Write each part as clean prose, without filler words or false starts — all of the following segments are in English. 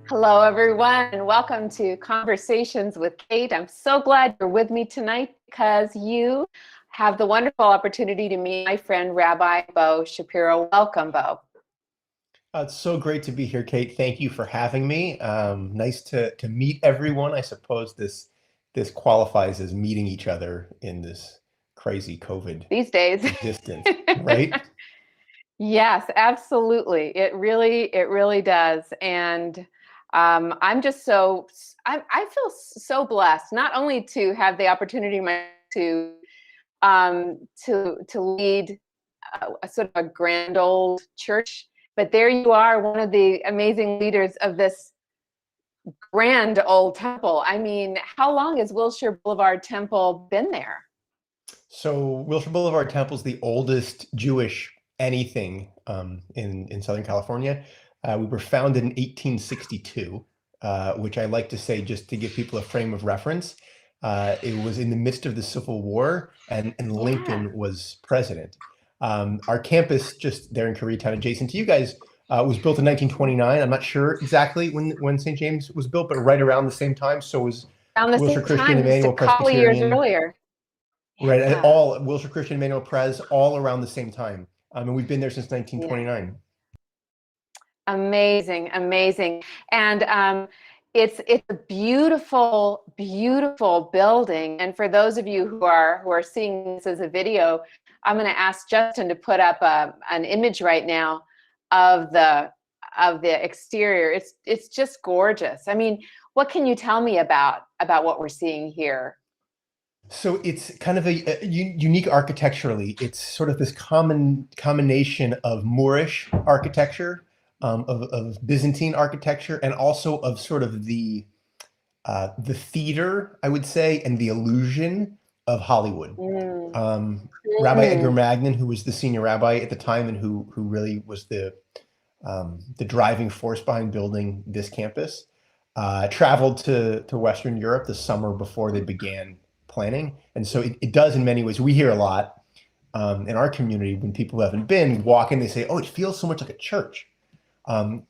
Hello, everyone, and welcome to Conversations with Kate. I'm so glad you're with me tonight because you have the wonderful opportunity to meet my friend, Rabbi Beau Shapiro. Welcome, Beau. It's so great to be here, Kate. Thank you for having me. Nice to meet everyone. I suppose this qualifies as meeting each other in this crazy COVID these days distance, right? Yes, absolutely. It really does. And I'm just I feel so blessed, not only to have the opportunity to lead a sort of a grand old church, but there you are, one of the amazing leaders of this grand old temple. I mean, how long has Wilshire Boulevard Temple been there? So Wilshire Boulevard Temple is the oldest Jewish anything in Southern California. We were founded in 1862, which I like to say, just to give people a frame of reference. It was in the midst of the Civil War, and Lincoln was president. Our campus just there in Koreatown, adjacent to you guys, was built in 1929. I'm not sure exactly when St. James was built, but right around the same time. So was Wilshire Christian Emmanuel Presbyterian. Years earlier. Right, yeah. All Wilshire Christian Emmanuel Pres, all around the same time. And we've been there since 1929. Yeah. Amazing, amazing. And it's a beautiful, beautiful building. And for those of you who are seeing this as a video, I'm going to ask Justin to put up an image right now of the exterior. It's just gorgeous. I mean, what can you tell me about what we're seeing here? So it's kind of a unique architecturally. It's sort of this combination of Moorish architecture, of Byzantine architecture, and also of sort of the theater, I would say, and the illusion of Hollywood. Rabbi Edgar Magnin, who was the senior rabbi at the time and who really was the driving force behind building this campus, traveled to Western Europe the summer before they began planning. And so it does in many ways. We hear a lot in our community when people who haven't been walk in, they say, oh, it feels so much like a church.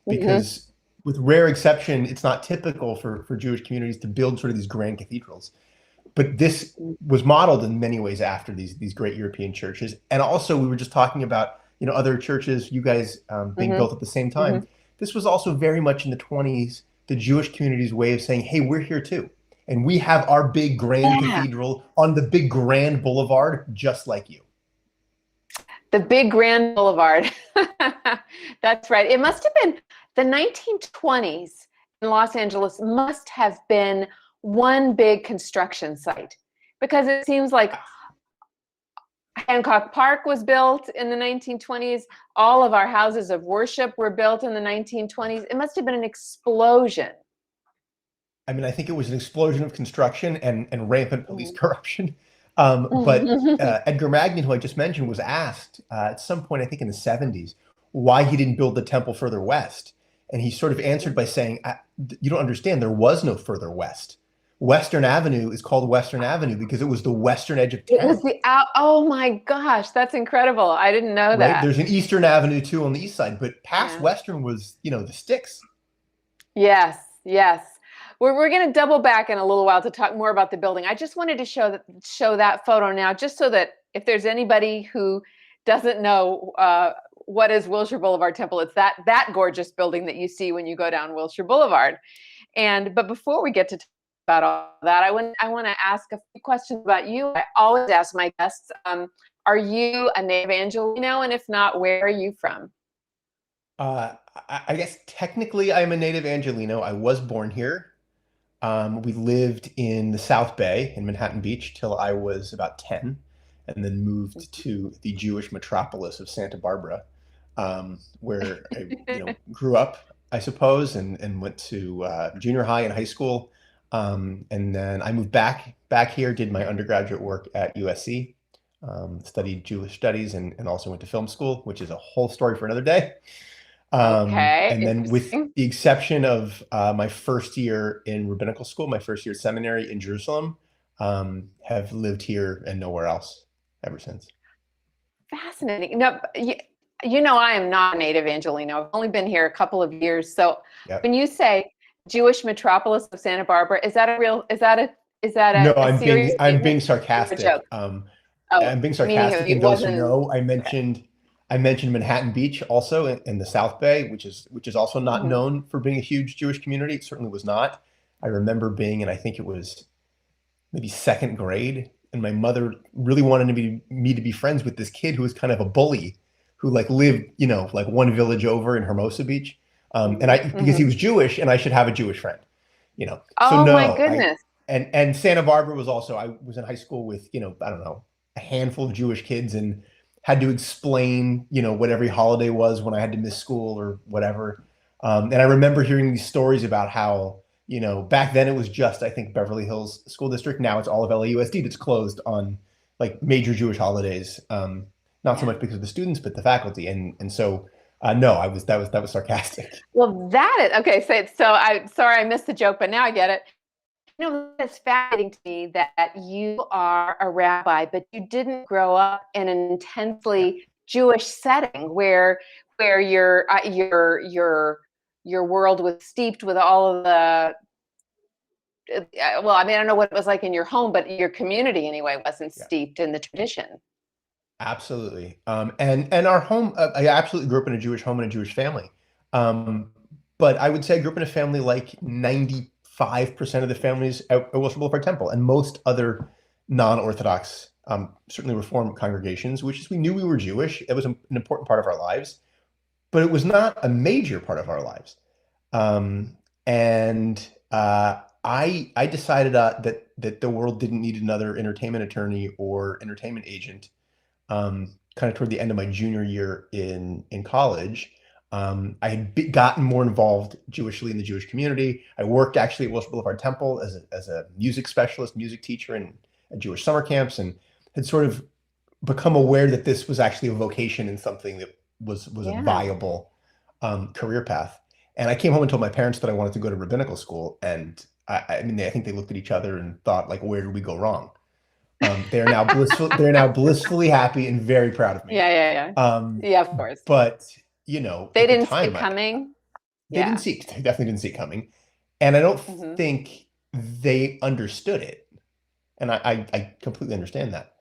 Because with rare exception, it's not typical for Jewish communities to build sort of these grand cathedrals. But this was modeled in many ways after these great European churches. And also we were just talking about, other churches, you guys being built at the same time. This was also very much in the 1920s, the Jewish community's way of saying, hey, we're here too. And we have our big grand cathedral on the big grand boulevard, just like you. The big grand boulevard. That's right. It must have been the 1920s in Los Angeles must have been one big construction site, because it seems like Hancock Park was built in the 1920s. All of our houses of worship were built in the 1920s. It must have been an explosion. I mean, I think it was an explosion of construction and rampant police corruption. But Edgar Magnin, who I just mentioned, was asked at some point, I think in the 70s, why he didn't build the temple further west. And he sort of answered by saying, you don't understand, there was no further west. Western Avenue is called Western Avenue because it was the western edge of town. It was the oh my gosh, that's incredible. I didn't know that. There's an Eastern Avenue too on the east side, but past Western was, the sticks. Yes, yes. We're going to double back in a little while to talk more about the building. I just wanted to show that photo now, just so that if there's anybody who doesn't know what is Wilshire Boulevard Temple, it's that gorgeous building that you see when you go down Wilshire Boulevard. But before we get to talk about all that, I want to ask a few questions about you. I always ask my guests, are you a native Angelino? And if not, where are you from? I guess technically I'm a native Angelino. I was born here. We lived in the South Bay in Manhattan Beach till I was about 10, and then moved to the Jewish metropolis of Santa Barbara, where I grew up, I suppose, and went to junior high and high school. And then I moved back here, did my undergraduate work at USC, studied Jewish studies, and also went to film school, which is a whole story for another day. And then with the exception of my first year in rabbinical school, my first year at seminary in Jerusalem, have lived here and nowhere else ever since. Fascinating. No, I am not a native Angelino. I've only been here a couple of years. So when you say Jewish metropolis of Santa Barbara, is that No, I'm being sarcastic. I'm being sarcastic. And those who know, I mentioned Manhattan Beach also in the South Bay, which is also not known for being a huge Jewish community. It certainly was not. I remember being in, I think it was maybe second grade, and my mother really wanted me to be friends with this kid who was kind of a bully, who lived, one village over in Hermosa Beach. Because he was Jewish and I should have a Jewish friend, Oh, my goodness. And Santa Barbara was also, I was in high school with, I don't know, a handful of Jewish kids, and had to explain, what every holiday was when I had to miss school or whatever. And I remember hearing these stories about how, back then it was just, I think, Beverly Hills School District. Now it's all of LAUSD that's closed on major Jewish holidays. Not so much because of the students, but the faculty. And so, no, that was sarcastic. Well, okay. So I'm sorry I missed the joke, but now I get it. It's fascinating to me that you are a rabbi, but you didn't grow up in an intensely Jewish setting where your world was steeped with all of the. Well, I mean, I don't know what it was like in your home, but your community anyway wasn't steeped in the tradition. Absolutely, and our home. I absolutely grew up in a Jewish home and a Jewish family, but I would say I grew up in a family like 95% of the families at Wilshire Boulevard Temple, and most other non-Orthodox, certainly Reform congregations, which is we knew we were Jewish. It was an important part of our lives, but it was not a major part of our lives. I decided that the world didn't need another entertainment attorney or entertainment agent. Kind of toward the end of my junior year in college. I had gotten more involved Jewishly in the Jewish community. I worked actually at Wilshire Boulevard Temple as a music specialist, music teacher at Jewish summer camps, and had sort of become aware that this was actually a vocation and something that was a viable career path. And I came home and told my parents that I wanted to go to rabbinical school. And I think they looked at each other and thought, where did we go wrong? They're now blissfully happy and very proud of me. Yeah, of course. But they didn't see it coming. They definitely didn't see it coming, and I don't think they understood it. And I completely understand that.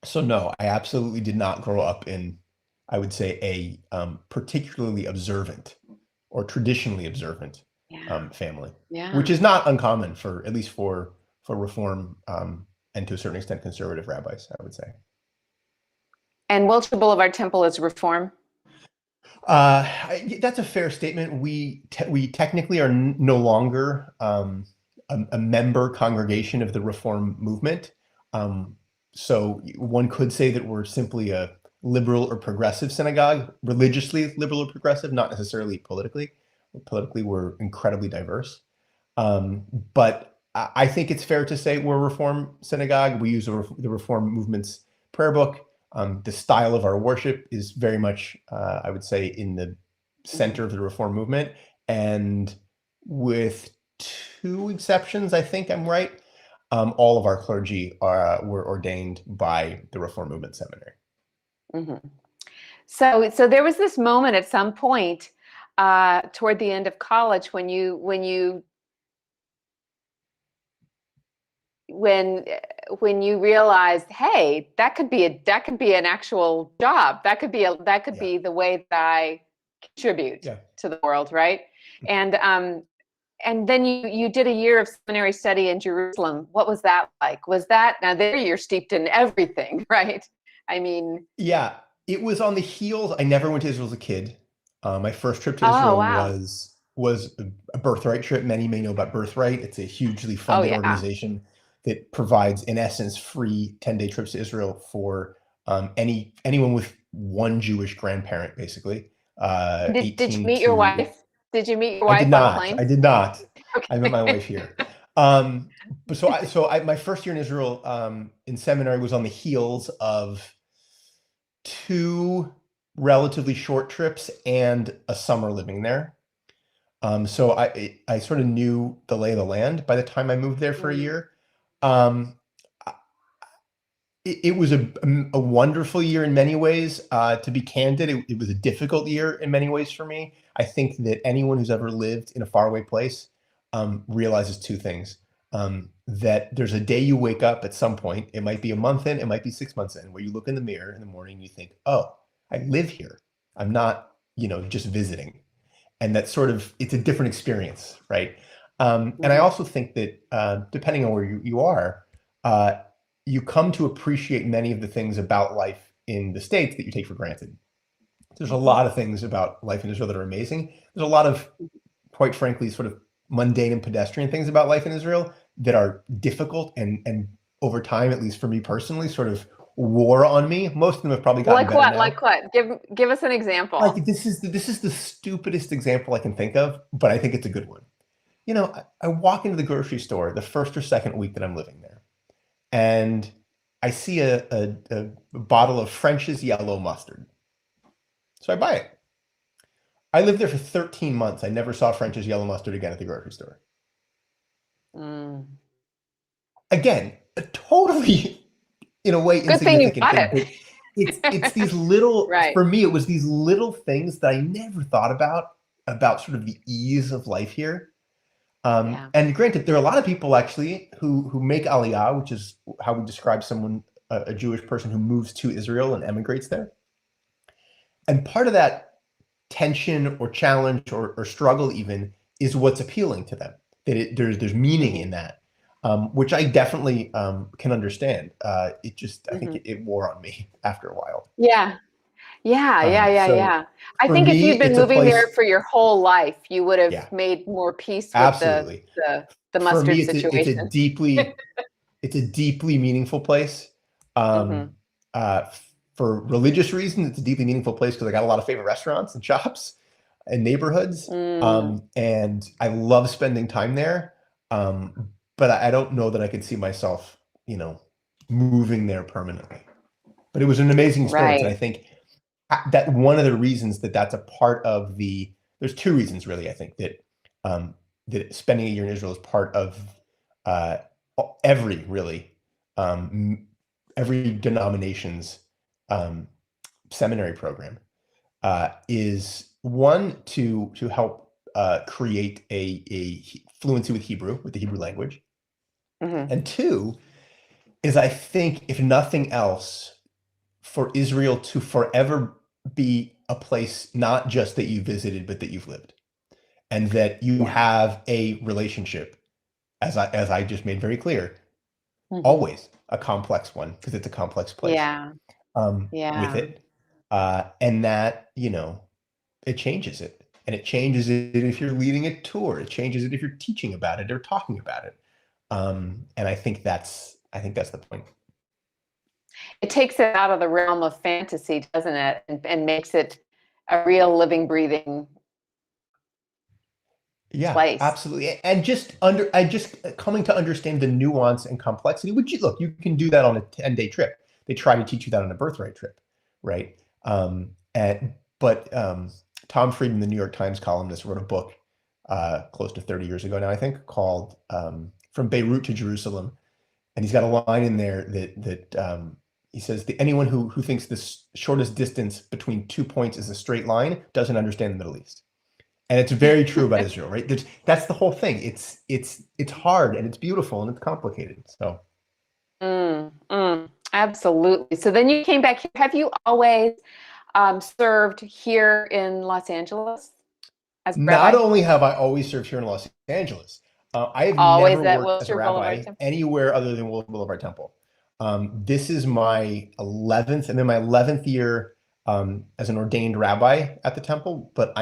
So no, I absolutely did not grow up in, I would say, a particularly observant or traditionally observant family, which is not uncommon at least for Reform and to a certain extent conservative rabbis, I would say. And Wilshire Boulevard Temple is Reform? That's a fair statement. We technically are no longer a member congregation of the Reform movement. So one could say that we're simply a liberal or progressive synagogue, religiously liberal or progressive, not necessarily politically. Politically, we're incredibly diverse. But I think it's fair to say we're a Reform synagogue. We use the Reform movement's prayer book. The style of our worship is very much, I would say, in the center of the Reform movement. And with two exceptions, I think I'm right, all of our clergy were ordained by the Reform Movement Seminary. Mm-hmm. So there was this moment at some point toward the end of college when you realized, hey, that could be an actual job. That could be the way that I contribute to the world, right? And then you did a year of seminary study in Jerusalem. What was that like? Now there you're steeped in everything, right? I mean, yeah, it was on the heels. I never went to Israel as a kid. My first trip to Israel was a Birthright Trip. Many may know about Birthright. It's a hugely funded organization that provides, in essence, free 10-day trips to Israel for anyone with one Jewish grandparent, basically. Did you meet your wife? Did you meet your wife on a plane? I did not. Okay. I met my wife here. My first year in Israel in seminary was on the heels of 2 relatively short trips and a summer living there. So I sort of knew the lay of the land by the time I moved there for a year. It was a wonderful year in many ways. To be candid, it was a difficult year in many ways for me. I think that anyone who's ever lived in a faraway place realizes 2 things. That there's a day you wake up at some point, it might be a month in, it might be 6 months in, where you look in the mirror in the morning and you think, oh, I live here. I'm not, just visiting. And that's it's a different experience, right? And I also think that depending on where you are, you come to appreciate many of the things about life in the States that you take for granted. There's a lot of things about life in Israel that are amazing. There's a lot of, quite frankly, sort of mundane and pedestrian things about life in Israel that are difficult and over time, at least for me personally, sort of wore on me. Most of them have probably gotten better now. Like what? Give us an example. Like this is the stupidest example I can think of, but I think it's a good one. I walk into the grocery store the first or second week that I'm living there, and I see a bottle of French's yellow mustard. So I buy it. I lived there for 13 months. I never saw French's yellow mustard again at the grocery store. Again, a totally, in a way, good thing you insignificant bought thing. It's these little, right. For me, it was these little things that I never thought about sort of the ease of life here. And granted, there are a lot of people actually who make Aliyah, which is how we describe someone, a Jewish person who moves to Israel and emigrates there. And part of that tension or challenge or struggle even is what's appealing to them. That there's meaning in that, which I definitely can understand. I think it wore on me after a while. Yeah. I think if you'd been moving there for your whole life, you would have made more peace with the mustard situation. It's a deeply meaningful place. For religious reasons, it's a deeply meaningful place because I got a lot of favorite restaurants and shops and neighborhoods. And I love spending time there. But I don't know that I could see myself, moving there permanently. But it was an amazing experience. And I think that one of the reasons that's a part of there's 2 reasons really, I think that that spending a year in Israel is part of every denomination's seminary program, is one to help create a fluency with the Hebrew language, and 2 is, I think, if nothing else, for Israel to forever be a place not just that you visited, but that you've lived, and that you have a relationship, as I just made very clear, always a complex one, because it's a complex place. With it, and that it changes it, and it changes it if you're leading a tour. It changes it if you're teaching about it or talking about it, and I think that's the point. It takes it out of the realm of fantasy, doesn't it? And makes it a real living, breathing Yeah, place. absolutely. And just coming to understand the nuance and complexity, which look, you can do that on a 10-day trip. They try to teach you that on a Birthright trip, right? But Tom Friedman, the New York Times columnist, wrote a book close to 30 years ago now, I think, called From Beirut to Jerusalem. And he's got a line in there that he says, anyone who thinks the shortest distance between 2 points is a straight line doesn't understand the Middle East. And it's very true about Israel, right? That's the whole thing. It's hard and it's beautiful and it's complicated. So, absolutely. So then you came back here. Have you always served here in Los Angeles as not rabbi? only have I always served here in Los Angeles, I have Always never at worked as a Wilshire rabbi Boulevard Temple? anywhere other than Wilshire Boulevard Temple. This is my 11th, and then my 11th year as an ordained rabbi at the temple, but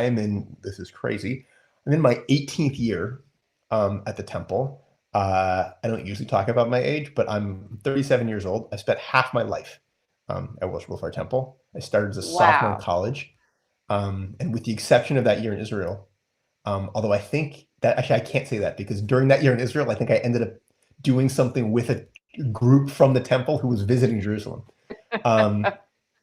this is crazy, I'm in my 18th year at the temple. I don't usually talk about my age, but I'm 37 years old. I spent half my life at Wilshire Boulevard Temple. I started as a sophomore in college, and with the exception of that year in Israel, although I think that, actually I can't say that, because during that year in Israel, I think I ended up doing something with a group from the temple who was visiting Jerusalem.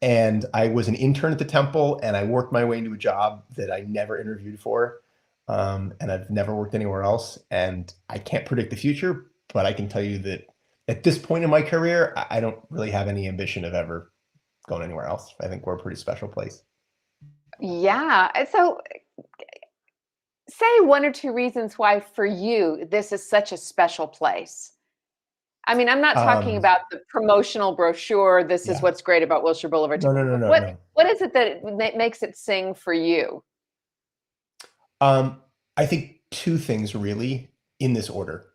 And I was an intern at the temple, and I worked my way into a job that I never interviewed for. And I've never worked anywhere else. And I can't predict the future, but I can tell you that at this point in my career, I don't really have any ambition of ever going anywhere else. I think we're a pretty special place. Yeah. So say one or two reasons why for you this is such a special place. I mean, I'm not talking about the promotional brochure. This is what's great about Wilshire Boulevard. No. What is it that makes it sing for you? I think two things really in this order.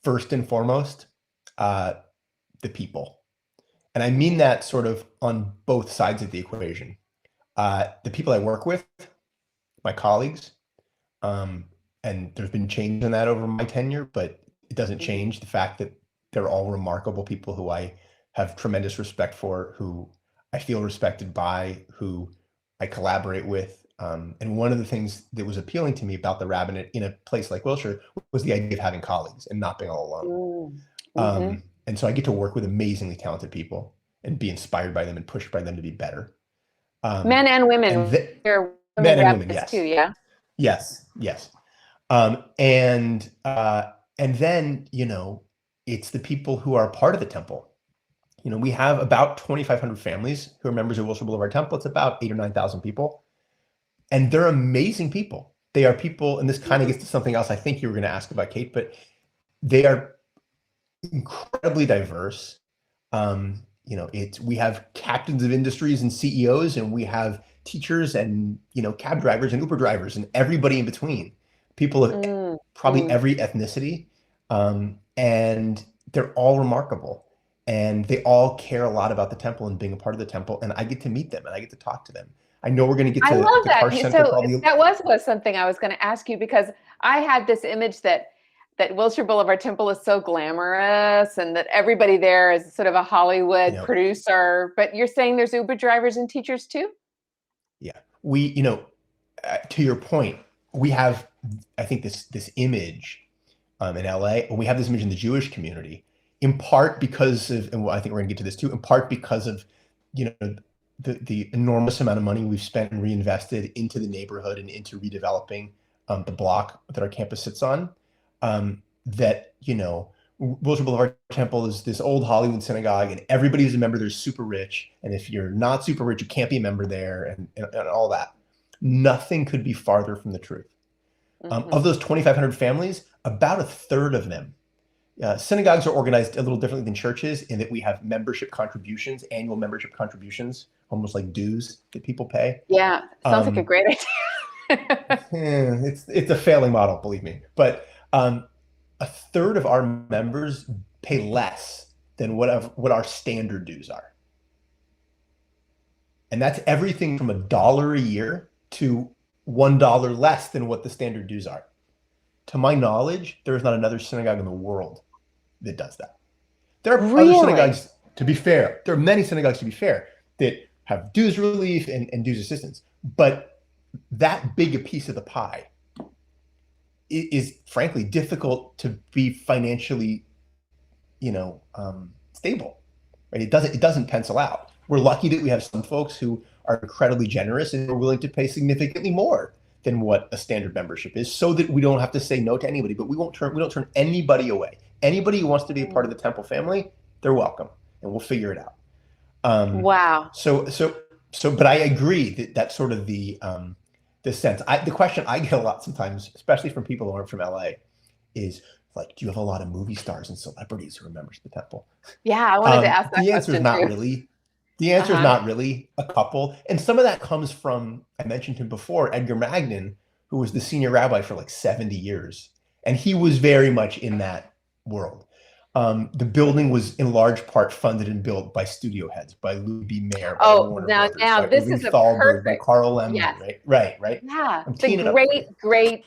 First and foremost, the people. And I mean that sort of on both sides of the equation. The people I work with, my colleagues, and there's been change in that over my tenure, but it doesn't change the fact that they're all remarkable people who I have tremendous respect for, who I feel respected by, who I collaborate with. And one of the things that was appealing to me about the rabbinate in a place like Wilshire was the idea of having colleagues and not being all alone. And so I get to work with amazingly talented people and be inspired by them and pushed by them to be better. Men and women. Men and women, yes. Too, yeah. Yes. And then, it's the people who are part of the temple. We have about 2,500 families who are members of Wilshire Boulevard Temple. It's about 8,000 or 9,000 people. And they're amazing people. They are people, and this kind of gets to something else I think you were going to ask about, Kate, but they are incredibly diverse. We have captains of industries and CEOs, and we have teachers and, cab drivers and Uber drivers and everybody in between. People of probably every ethnicity. And they're all remarkable. And they all care a lot about the temple and being a part of the temple. And I get to meet them and I get to talk to them. I know we're going to get to I love the that. Karsh Center. So that was something I was going to ask you, because I had this image that Wilshire Boulevard Temple is so glamorous and that everybody there is sort of a Hollywood producer. But you're saying there's Uber drivers and teachers too? Yeah. We, to your point, we have, I think, this image in LA, and we have this image in the Jewish community, in part because of, and I think we're going to get to this too, in part because of, the enormous amount of money we've spent and reinvested into the neighborhood and into redeveloping the block that our campus sits on. Wilshire Boulevard Temple is this old Hollywood synagogue, and everybody who's a member there is super rich. And if you're not super rich, you can't be a member there, and all that. Nothing could be farther from the truth. Of those 2,500 families, about a third of them, synagogues are organized a little differently than churches in that we have membership contributions, annual membership contributions, almost like dues that people pay. Yeah, sounds like a great idea. It's a failing model, believe me. But a third of our members pay less than what our standard dues are. And that's everything from $1 a year to $1 less than what the standard dues are. To my knowledge, there is not another synagogue in the world that does that. There are other synagogues. to be fair, there are many synagogues, to be fair, that have dues relief and dues assistance, but that big a piece of the pie is frankly difficult to be financially, stable, right? It doesn't pencil out. We're lucky that we have some folks who are incredibly generous and are willing to pay significantly more than what a standard membership is, so that we don't have to say no to anybody. But we don't turn anybody away. Anybody who wants to be a part of the Temple family, they're welcome, and we'll figure it out. Wow. But I agree that that's sort of the sense. The question I get a lot sometimes, especially from people who aren't from LA, is like, do you have a lot of movie stars and celebrities who are members of the Temple? Yeah, I wanted to ask that the answer question is not too. really. The answer is not really. A couple, and some of that comes from, I mentioned him before, Edgar Magnin, who was the senior rabbi for like 70 years, and he was very much in that world. The building was in large part funded and built by studio heads, by Louis B. Mayer, by Warner Brothers, by this Irving is a Thalberg, by perfect. Carl Lemon, Yes. right. Yeah, I'm the teeing it up for you. great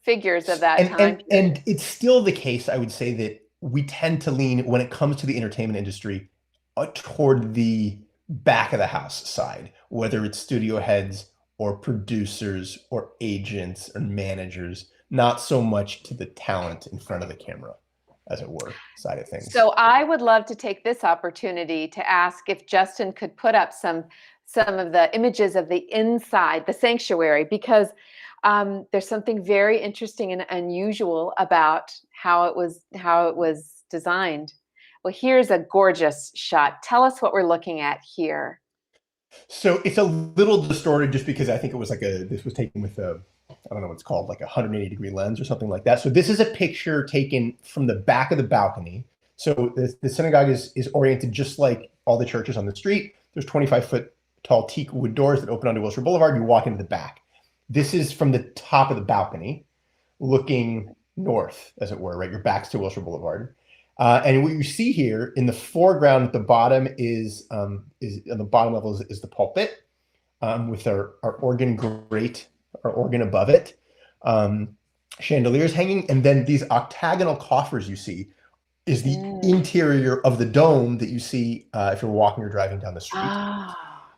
figures of that time. And it's still the case, I would say, that we tend to lean, when it comes to the entertainment industry, toward the back of the house side, whether it's studio heads or producers or agents or managers, not so much to the talent in front of the camera, as it were, side of things. So I would love to take this opportunity to ask if Justin could put up some of the images of the inside, the sanctuary, because there's something very interesting and unusual about how it was designed. Well, here's a gorgeous shot. Tell us what we're looking at here. So it's a little distorted just because I think it was this was taken with I don't know what it's called, like a 180-degree lens or something like that. So this is a picture taken from the back of the balcony. So the synagogue is oriented just like all the churches on the street. There's 25-foot tall teak wood doors that open onto Wilshire Boulevard. You walk into the back. This is from the top of the balcony, looking north, as it were, right? Your back's to Wilshire Boulevard. And what you see here in the foreground at the bottom is on the bottom level is the pulpit with our organ grate, our organ above it, chandeliers hanging, and then these octagonal coffers you see is the interior of the dome that you see if you're walking or driving down the street.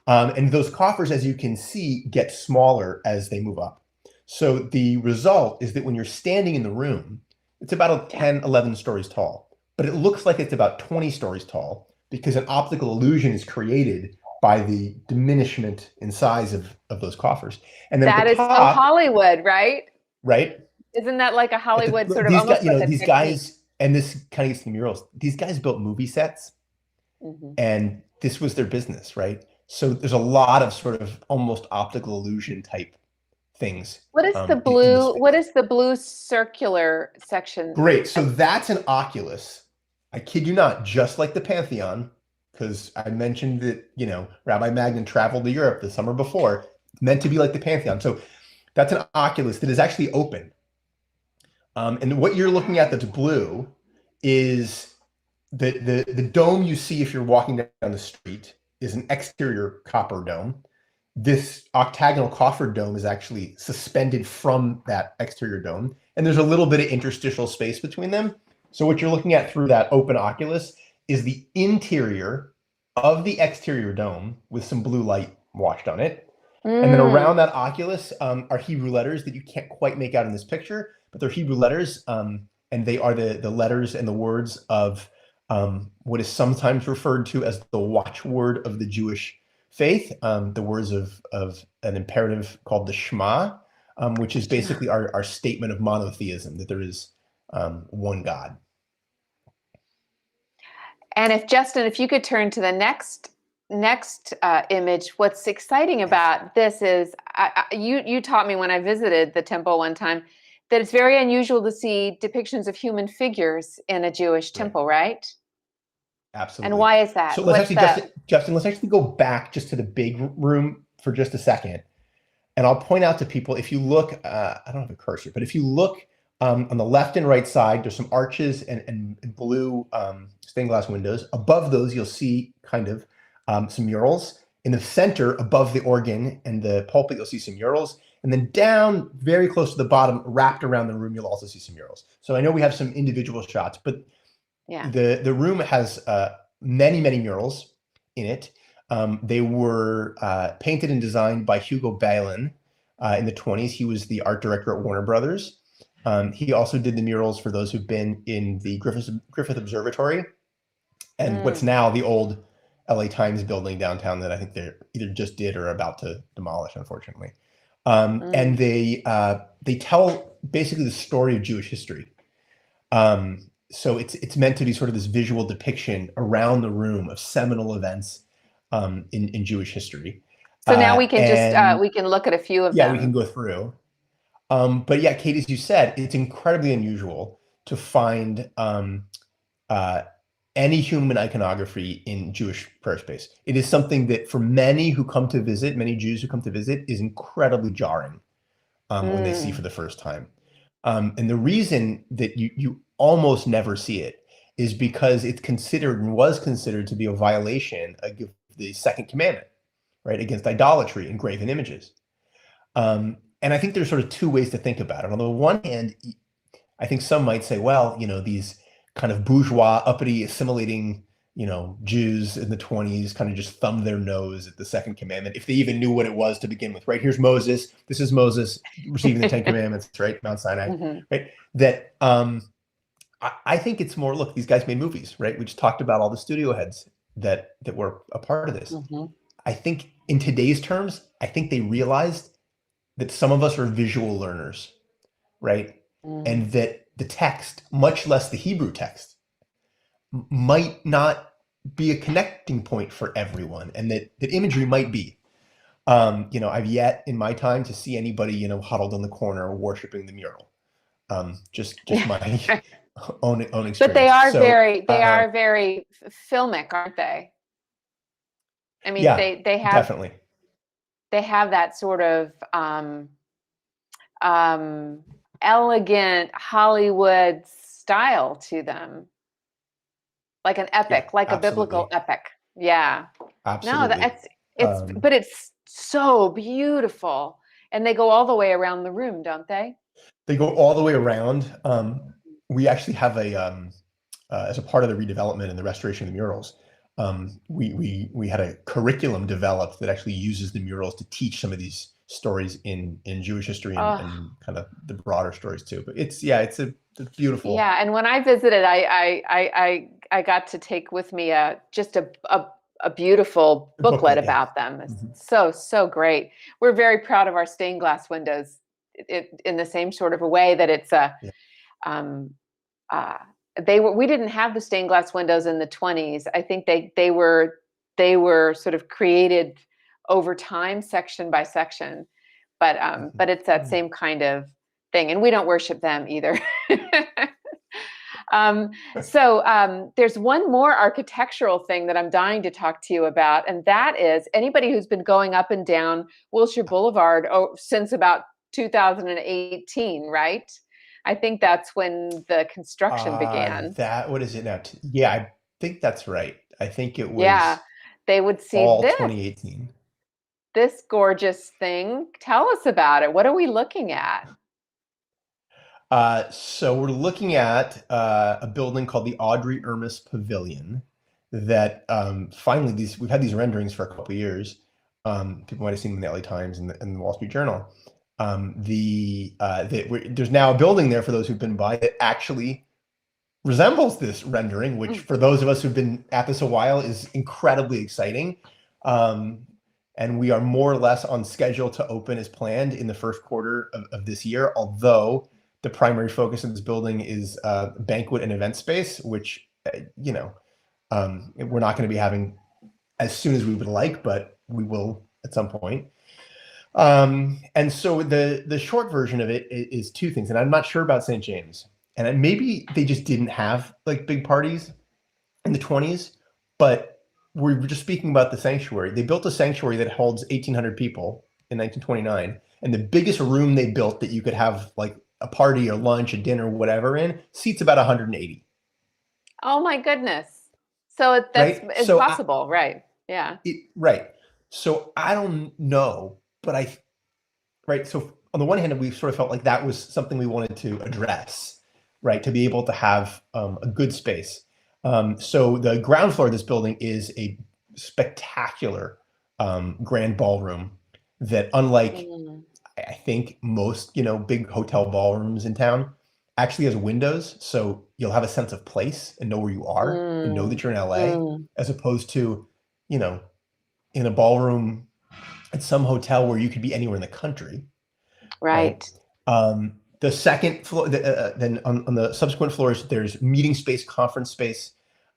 And those coffers, as you can see, get smaller as they move up. So the result is that when you're standing in the room, it's about 10, 11 stories tall, but it looks like it's about 20 stories tall because an optical illusion is created by the diminishment in size of those coffers. And then that is top, so Hollywood, right? Right. Isn't that like a Hollywood sort of almost like these guys, and this kind of gets to the murals, these guys built movie sets and this was their business, right? So there's a lot of sort of almost optical illusion type things. What is the blue? What is the blue circular section? Great. So that's an oculus. I kid you not, just like the Pantheon, because I mentioned that, Rabbi Magnin traveled to Europe the summer before, meant to be like the Pantheon. So that's an oculus that is actually open. And what you're looking at that's blue is the dome you see if you're walking down the street is an exterior copper dome. This octagonal coffer dome is actually suspended from that exterior dome. And there's a little bit of interstitial space between them. So what you're looking at through that open oculus is the interior of the exterior dome with some blue light washed on it. And then around that oculus are Hebrew letters that you can't quite make out in this picture, but they're Hebrew letters. And they are the letters and the words of what is sometimes referred to as the watchword of the Jewish faith, the words of an imperative called the Shema, which is basically our statement of monotheism, that there is one God. And if you could turn to the next image, what's exciting about this is you taught me when I visited the temple one time that it's very unusual to see depictions of human figures in a Jewish temple, right? Absolutely. And why is that? So let's Justin, let's actually go back just to the big room for just a second. And I'll point out to people, if you look, I don't have a cursor, but if you look on the left and right side, there's some arches and blue stained glass windows. Above those, you'll see kind of some murals. In the center, above the organ and the pulpit, you'll see some murals. And then down very close to the bottom, wrapped around the room, you'll also see some murals. So I know we have some individual shots, but the room has many, many murals in it. They were painted and designed by Hugo Ballin in the 20s. He was the art director at Warner Brothers. He also did the murals for those who've been in the Griffith Observatory and what's now the old LA Times building downtown that I think they either just did or are about to demolish, unfortunately. And they tell basically the story of Jewish history. So it's meant to be sort of this visual depiction around the room of seminal events in Jewish history. So now we can we can look at a few of them. Yeah, we can go through. But yeah, Kate, as you said, it's incredibly unusual to find any human iconography in Jewish prayer space. It is something that for many who come to visit, many Jews who come to visit, is incredibly jarring when they see for the first time. And the reason that you almost never see it is because it's considered and was considered to be a violation of the second commandment, right, against idolatry and graven images. And I think there's sort of two ways to think about it. On the one hand, I think some might say, well, these kind of bourgeois, uppity, assimilating, Jews in the 20s kind of just thumbed their nose at the second commandment, if they even knew what it was to begin with, right? Here's Moses. This is Moses receiving the 10 commandments, right? Mount Sinai, right? That I think it's more, look, these guys made movies, right? We just talked about all the studio heads that were a part of this. I think in today's terms, I think they realized that some of us are visual learners, right? And that the text, much less the Hebrew text, might not be a connecting point for everyone, and that imagery might be. I've yet in my time to see anybody, huddled in the corner worshiping the mural. Just my own experience. But they are very filmic, aren't they? I mean, yeah, they have definitely. They have that sort of elegant Hollywood style to them, like an epic, like absolutely. A biblical epic. Yeah, absolutely. No, but it's so beautiful, and they go all the way around the room, don't they? They go all the way around. We actually have as a part of the redevelopment and the restoration of the murals, we had a curriculum developed that actually uses the murals to teach some of these stories in Jewish history and kind of the broader stories too. But it's beautiful. Yeah, and when I visited, I got to take with me just a beautiful booklet about them. It's so great. We're very proud of our stained glass windows, in the same sort of a way that it's we didn't have the stained glass windows in the 20s. I think they were sort of created over time, section by section, but it's that same kind of thing, and we don't worship them either. So there's one more architectural thing that I'm dying to talk to you about, and that is anybody who's been going up and down Wilshire Boulevard since about 2018, right? I think that's when the construction began. What is it now? Yeah, I think that's right. I think it was. Yeah, they would see all this 2018. This gorgeous thing. Tell us about it. What are we looking at? So we're looking at a building called the Audrey Ermis Pavilion. That finally we've had these renderings for a couple of years. People might have seen them in the LA Times and the Wall Street Journal. There's now a building there for those who've been by that actually resembles this rendering, which for those of us who've been at this a while is incredibly exciting. And we are more or less on schedule to open as planned in the first quarter of this year, although the primary focus of this building is banquet and event space, which, we're not going to be having as soon as we would like, but we will at some point. And so the short version of it is two things, and I'm not sure about St. James, and maybe they just didn't have like big parties in the 20s, but we're just speaking about the sanctuary. They built a sanctuary that holds 1,800 people in 1929, and the biggest room they built that you could have like a party or lunch, a dinner, whatever in, seats about 180. Oh my goodness. So that's right? Impossible, right? Yeah. Right. So I don't know, but so on the one hand, we sort of felt like that was something we wanted to address, right? To be able to have a good space. So the ground floor of this building is a spectacular grand ballroom that, unlike I think most, big hotel ballrooms in town, actually has windows, so you'll have a sense of place and know where you are and know that you're in LA, as opposed to, in a ballroom at some hotel where you could be anywhere in the country. Right. The second floor, then on the subsequent floors, there's meeting space, conference space,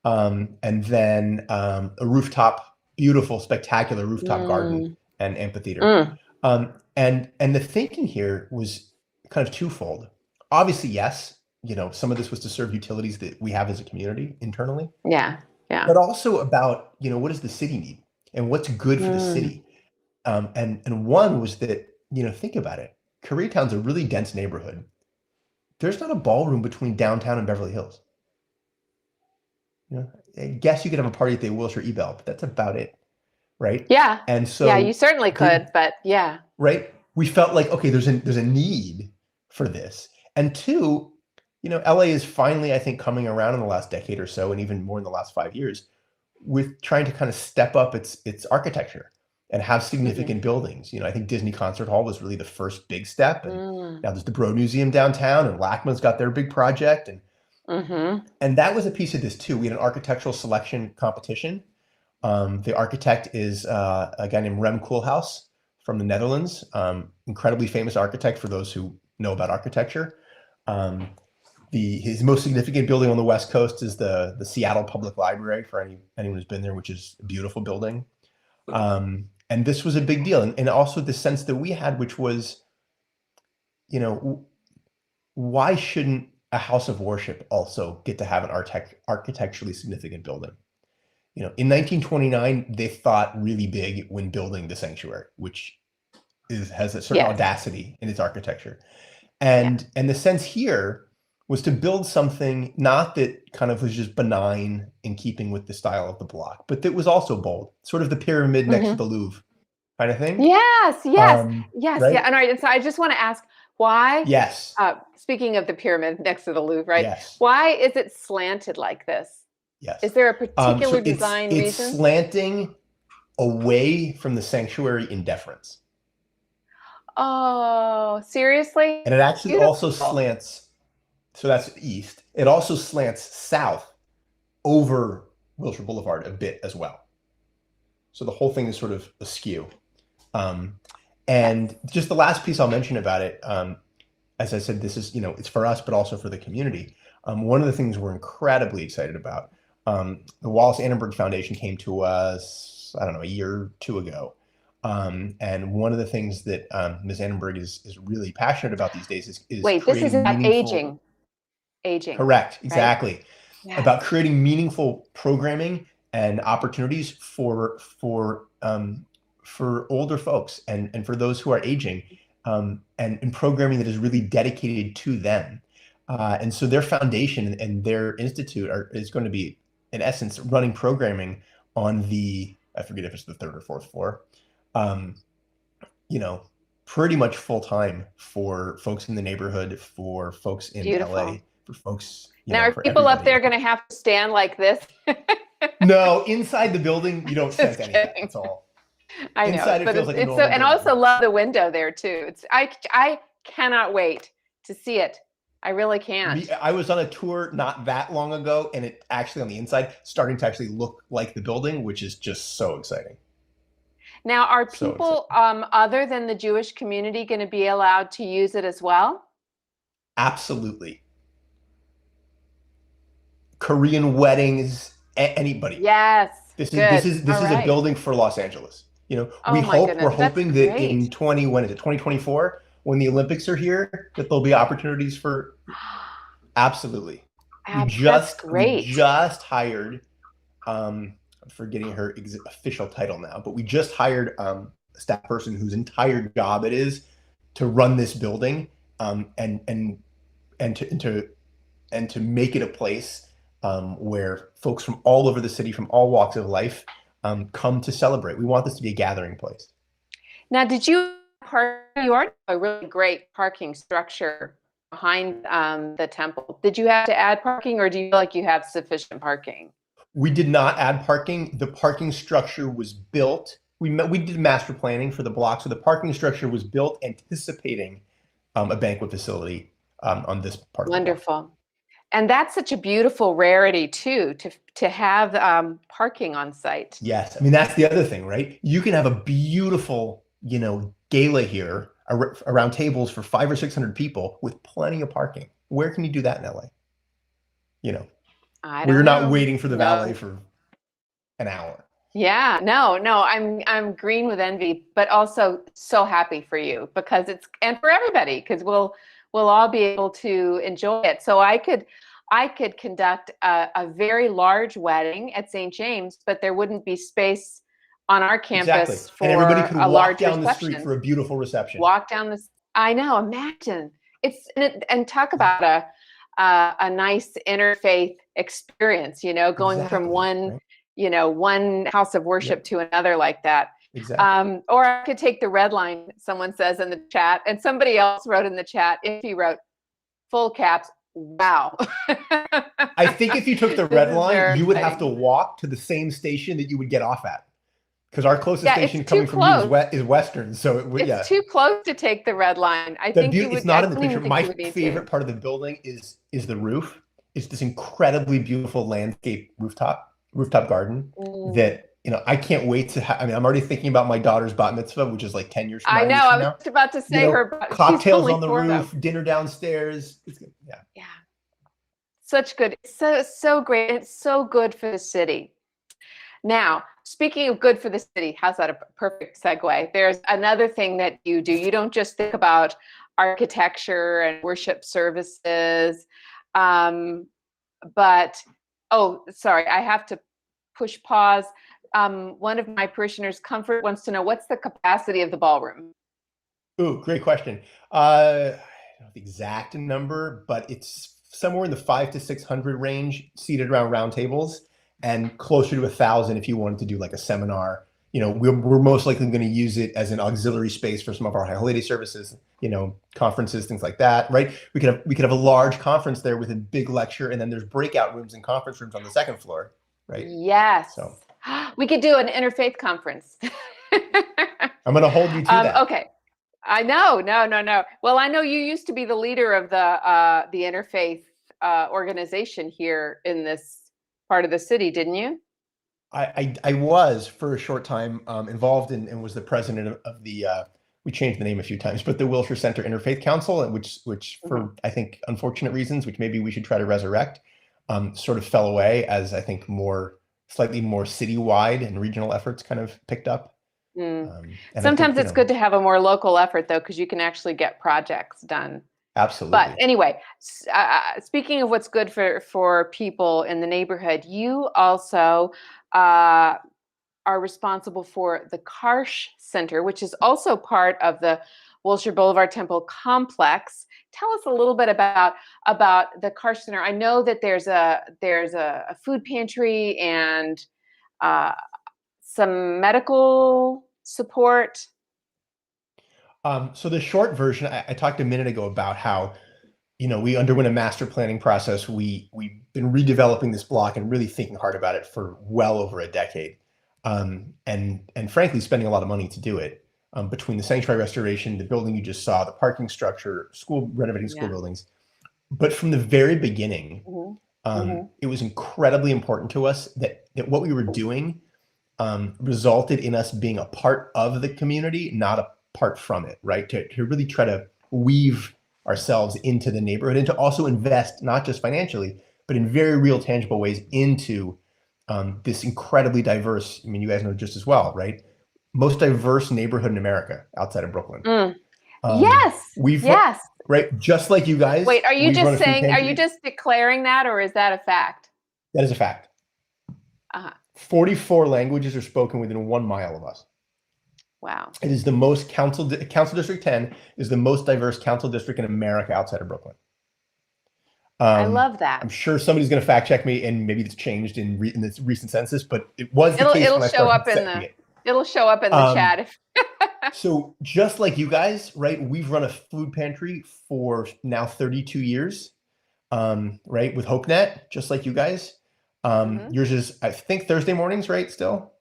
and then a rooftop, beautiful, spectacular rooftop garden and amphitheater. And the thinking here was kind of twofold. Obviously, yes, some of this was to serve utilities that we have as a community internally. Yeah. But also about, what does the city need and what's good for the city. And one was that, think about it. Koreatown's a really dense neighborhood. There's not a ballroom between downtown and Beverly Hills. I guess you could have a party at the Wilshire Ebell, but that's about it, right? Yeah. And so yeah, you certainly could, but yeah. Right. We felt like, okay, there's a need for this. And two, LA is finally, I think, coming around in the last decade or so, and even more in the last 5 years, with trying to kind of step up its architecture and have significant buildings. I think Disney Concert Hall was really the first big step. And now there's the Beau Museum downtown, and LACMA's got their big project. And that was a piece of this too. We had an architectural selection competition. The architect is a guy named Rem Koolhaas from the Netherlands, incredibly famous architect for those who know about architecture. His most significant building on the West Coast is the Seattle Public Library, for anyone who's been there, which is a beautiful building. And this was a big deal. And also the sense that we had, which was, why shouldn't a house of worship also get to have an architecturally significant building? In 1929, they thought really big when building the sanctuary, which has a certain audacity in its architecture. And the sense here was to build something not that kind of was just benign in keeping with the style of the block, but that was also bold, sort of the pyramid next to the Louvre kind of thing. Yes. Right? Yeah. And so I just want to ask why. Yes. Speaking of the pyramid next to the Louvre, right? Yes. Why is it slanted like this? Yes. Is there a particular design reason? It's slanting away from the sanctuary in deference. Oh, seriously? And it actually also slants. So that's east. It also slants south over Wilshire Boulevard a bit as well. So the whole thing is sort of askew. And just the last piece I'll mention about it, as I said, this is, it's for us, but also for the community. One of the things we're incredibly excited about, the Wallace Annenberg Foundation came to us, I don't know, a year or two ago. And one of the things that Ms. Annenberg is really passionate about these days is wait, this is about aging. Correct, exactly. Right? Yes. About creating meaningful programming and opportunities for older folks and for those who are aging, and programming that is really dedicated to them. And so their foundation and their institute is going to be, in essence, running programming on I forget if it's the third or fourth floor, pretty much full time for folks in the neighborhood, for folks in LA, for folks. Now, are people up there going to have to stand like this? No, inside the building, you don't sense anything. That's all. I know, inside, but it feels like it's so, and also love the window there too. I cannot wait to see it. I really can't. I was on a tour not that long ago, and it actually on the inside starting to actually look like the building, which is just so exciting. Now, are people other than the Jewish community going to be allowed to use it as well? Absolutely. Korean weddings, anybody. Yes. This is a building for Los Angeles. We're hoping that in 2024, when the Olympics are here, that there'll be opportunities for. Absolutely. We just hired. I'm forgetting her official title now, but we just hired a staff person whose entire job it is to run this building, and to make it a place where folks from all over the city, from all walks of life, come to celebrate. We want this to be a gathering place. Now, did you park? You are a really great parking structure behind the temple. Did you have to add parking, or do you feel like you have sufficient parking? We did not add parking. The parking structure was built. We did master planning for the block, so the parking structure was built anticipating a banquet facility on this part. Wonderful. And that's such a beautiful rarity too, to have parking on site. Yes, I mean that's the other thing, right? You can have a beautiful, gala here around tables for 500 or 600 people with plenty of parking. Where can you do that in LA? I don't where you're know. not waiting for the valet for an hour. Yeah, no, I'm green with envy, but also so happy for you because and for everybody, because we'll all be able to enjoy it. So I could conduct a very large wedding at St. James, but there wouldn't be space on our campus for and everybody could a walk large down reception. the street for a beautiful reception. Walk down the. I know. Imagine and talk about a nice interfaith experience. Going from one. Right. One house of worship to another like that. Exactly. Or I could take the red line, someone says in the chat, and somebody else wrote in the chat, if you wrote full caps, wow. I think if you took the red line, you would have to walk to the same station that you would get off at. Because our closest station coming from you is Western. So it's too close to take the red line. I think you would. It's not in the picture. My favorite part of the building is the roof. It's this incredibly beautiful landscape rooftop garden that I can't wait to I'm already thinking about my daughter's bat mitzvah, which is like 10 years from now. I know. I was just about to say cocktails on the roof, dinner downstairs. It's good. Yeah. Such good. So great. It's so good for the city. Now, speaking of good for the city, how's that a perfect segue? There's another thing that you do. You don't just think about architecture and worship services, but sorry, I have to push pause. One of my parishioners, Comfort, wants to know, what's the capacity of the ballroom? Ooh, great question. I don't know the exact number, but it's somewhere in the 500 to 600 range, seated around round tables, and closer to 1,000 if you wanted to do like a seminar. We're most likely going to use it as an auxiliary space for some of our high holiday services, conferences, things like that, right? We could have a large conference there with a big lecture, and then there's breakout rooms and conference rooms on the second floor, right? Yes. So we could do an interfaith conference. I'm going to hold you to that. Okay. I know. No. Well, I know you used to be the leader of the interfaith organization here in this part of the city, didn't you? I was for a short time involved in and was the president of the we changed the name a few times, but the Wilshire Center Interfaith Council, which for I think unfortunate reasons, which maybe we should try to resurrect, sort of fell away as I think slightly more citywide and regional efforts kind of picked up. Sometimes it's good to have a more local effort though, because you can actually get projects done. Absolutely. But anyway, speaking of what's good for people in the neighborhood, you also are responsible for the Karsh Center, which is also part of the Wilshire Boulevard Temple complex. Tell us a little bit about the Karsh Center. I know that there's a food pantry and some medical support. So the short version, I talked a minute ago about how, we underwent a master planning process. We've been redeveloping this block and really thinking hard about it for well over a decade. And frankly, spending a lot of money to do it, between the sanctuary restoration, the building you just saw, the parking structure, renovating school buildings. But from the very beginning, it was incredibly important to us that what we were doing resulted in us being a part of the community, not apart from it, right? To really try to weave ourselves into the neighborhood and to also invest, not just financially, but in very real, tangible ways into this incredibly diverse, you guys know just as well, right? Most diverse neighborhood in America outside of Brooklyn. Yes. Right. Just like you guys. Wait, are you just declaring that, or is that a fact? That is a fact. 44 languages are spoken within 1 mile of us. Wow. It is the most council district 10 is the most diverse council district in America outside of Brooklyn. I love that. I'm sure somebody's going to fact check me, and maybe it's changed in this recent census, but it was the case when I started setting it. It'll show up in the chat So just like you guys, right? We've run a food pantry for now 32 years, right? With HopeNet, just like you guys. Yours is, I think, Thursday mornings, right? Still,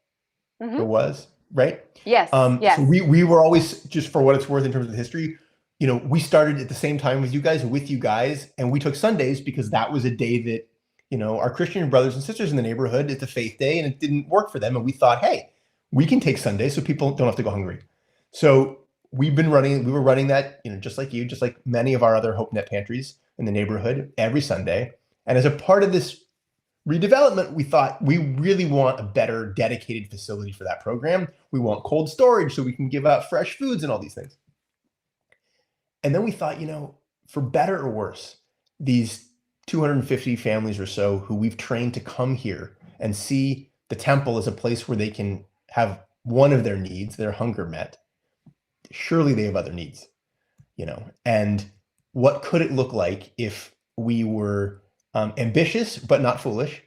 or was, right? Yes. Yes. So we were always, just for what it's worth in terms of the history, we started at the same time with you guys, and we took Sundays because that was a day that, our Christian brothers and sisters in the neighborhood, it's a faith day, and it didn't work for them. And we thought, hey, we can take Sundays so people don't have to go hungry. So we were running that, just like you, just like many of our other HopeNet pantries in the neighborhood every Sunday. And as a part of this redevelopment, we thought we really want a better dedicated facility for that program. We want cold storage so we can give out fresh foods and all these things. And then we thought, for better or worse, these 250 families or so who we've trained to come here and see the temple as a place where they can have one of their needs, their hunger met. Surely they have other needs, and what could it look like if we were ambitious but not foolish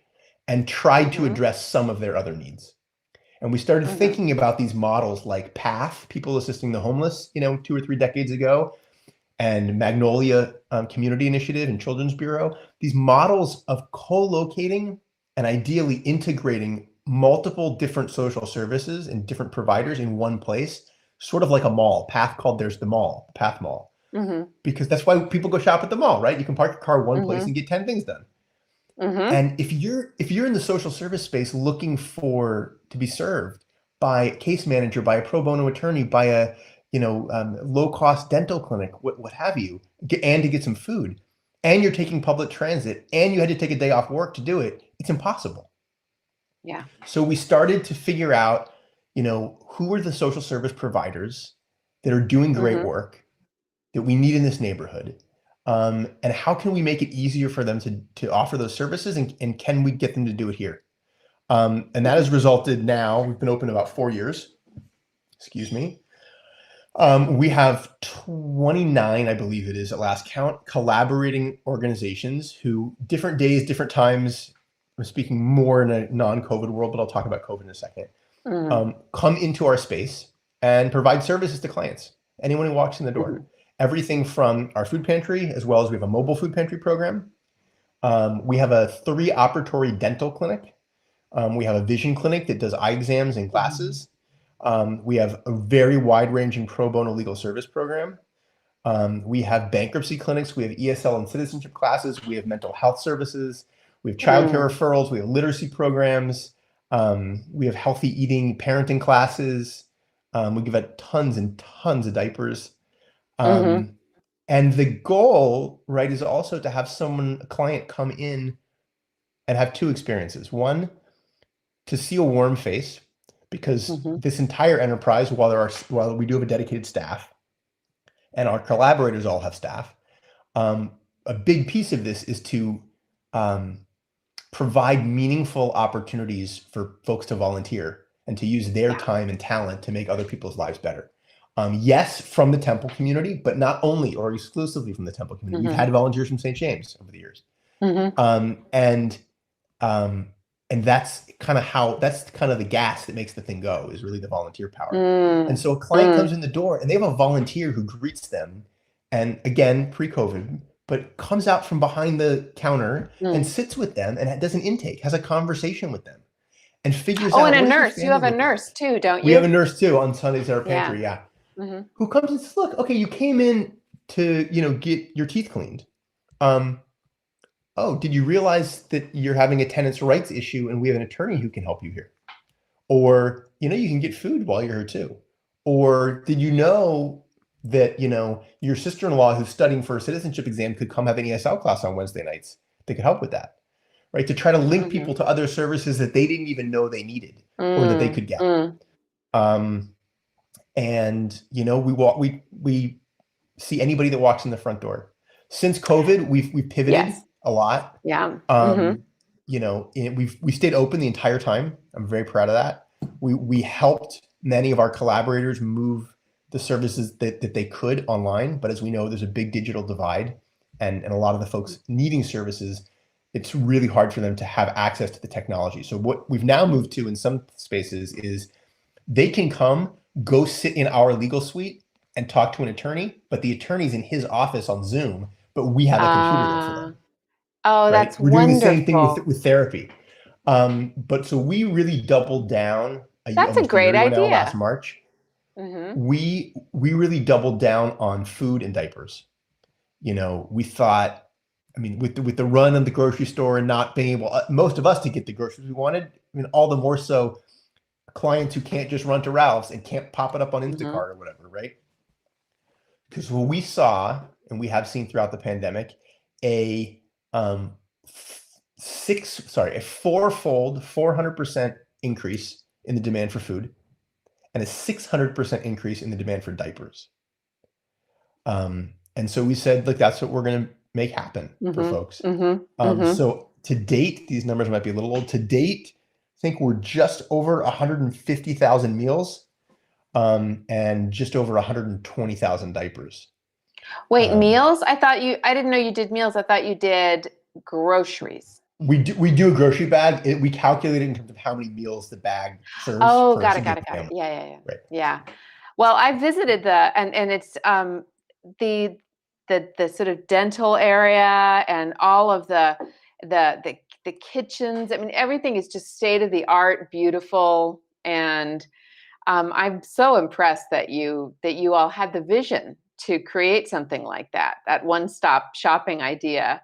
and tried to address some of their other needs? And we started thinking about these models like PATH, People Assisting the Homeless, 2 or 3 decades ago, and Magnolia Community Initiative and Children's Bureau, these models of co-locating and ideally integrating multiple different social services and different providers in one place, sort of like a mall. PATH called theirs the mall, PATH Mall, because that's why people go shop at the mall, right? You can park your car one place and get 10 things done. And if you're in the social service space looking to be served by a case manager, by a pro bono attorney, by a low cost dental clinic, what have you, and to get some food, and you're taking public transit, and you had to take a day off work to do it, it's impossible. Yeah. So we started to figure out, who are the social service providers that are doing great work that we need in this neighborhood, and how can we make it easier for them to offer those services, and can we get them to do it here? And that has resulted now, we've been open about 4 years. Excuse me. We have 29, I believe it is at last count, collaborating organizations who, different days, different times, I'm speaking more in a non-COVID world, but I'll talk about COVID in a second, come into our space and provide services to clients, anyone who walks in the door. Everything from our food pantry, as well as we have a mobile food pantry program. We have a 3-operatory dental clinic. We have a vision clinic that does eye exams and glasses. We have a very wide-ranging pro bono legal service program. We have bankruptcy clinics. We have ESL and citizenship classes. We have mental health services. We have childcare referrals. We have literacy programs. We have healthy eating, parenting classes. We give out tons and tons of diapers. And the goal, right, is also to have a client come in and have 2 experiences. One, to see a warm face, because this entire enterprise, while we do have a dedicated staff and our collaborators all have staff, a big piece of this is to provide meaningful opportunities for folks to volunteer and to use their time and talent to make other people's lives better. Yes, from the temple community, but not only or exclusively from the temple community. We've had volunteers from St. James over the years. And that's kind of the gas that makes the thing go, is really the volunteer power. And so a client comes in the door and they have a volunteer who greets them, and again, pre-COVID, but comes out from behind the counter and sits with them and does an intake, has a conversation with them, and figures out. Oh, and a nurse. You have a nurse too, don't you? We have a nurse too on Sundays at our pantry, who comes and says, look, okay, you came in to, get your teeth cleaned. Oh, did you realize that you're having a tenants' rights issue and we have an attorney who can help you here? Or, you can get food while you're here too. Or did you know that, your sister-in-law who's studying for a citizenship exam could come have an ESL class on Wednesday nights? They could help with that, right? To try to link people to other services that they didn't even know they needed or that they could get. And, we see anybody that walks in the front door. Since COVID, we've pivoted a lot. We stayed open the entire time. I'm very proud of that. We helped many of our collaborators move the services that they could online, but as we know, there's a big digital divide, and a lot of the folks needing services, it's really hard for them to have access to the technology. So what we've now moved to in some spaces is they can come go sit in our legal suite and talk to an attorney, but the attorney's in his office on Zoom, but we have a computer there for them. Oh, right? that's We're doing the same thing wonderful. with therapy. But so we really doubled down That's a almost a year great ago now, idea. last March. We really doubled down on food and diapers. We thought, I mean, with the run of the grocery store and not being able, most of us, to get the groceries we wanted, I mean, all the more so clients who can't just run to Ralph's and can't pop it up on Instacart or whatever, right? Because what we saw, and we have seen throughout the pandemic, a fourfold, 400% increase in the demand for food, and a 600% increase in the demand for diapers. And so we said, look, that's what we're going to make happen for folks. So to date, these numbers might be a little old. To date, I think we're just over 150,000 meals and just over 120,000 diapers. Wait, meals? I didn't know you did meals. I thought you did groceries. We do a grocery bag. We calculate it in terms of how many meals the bag serves. Oh, got it. Yeah. Right. Yeah. Well, I visited and it's the sort of dental area and all of the kitchens. I mean, everything is just state of the art, beautiful, and I'm so impressed that you all had the vision to create something like that one-stop shopping idea.